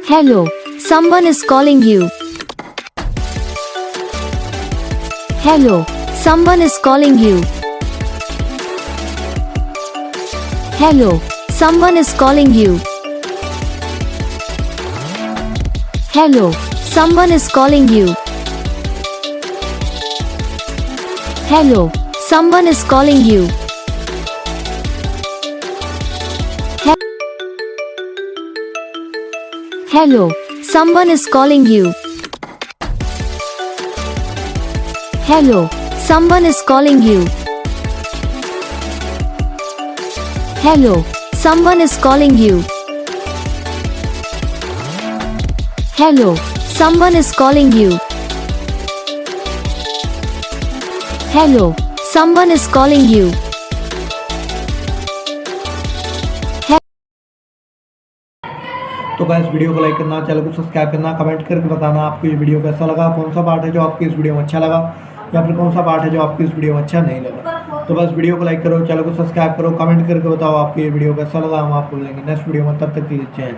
Hello, someone is calling you. Hello, someone is calling you. Hello, someone is calling you. Hello, someone is calling you. Hello, someone is calling you. Hello, someone is calling you. Hello, someone is calling you. Hello, someone is calling you. Hello, someone is calling you. Hello, someone is calling you. तो guys video को like करना, channel को subscribe करना, comment करके बताना आपको ये video कैसा लगा, कौन सा पार्ट है जो आपको इस वीडियो में अच्छा लगा या फिर कौन सा पार्ट है जो आपको इस वीडियो में अच्छा नहीं लगा। तो बस वीडियो को लाइक करो, चैनल को सब्सक्राइब करो, कमेंट करके बताओ आपको ये वीडियो कैसा लगा। हम आपको मिलेंगे नेक्स्ट वीडियो में, तब तक के लिए जय हिंद।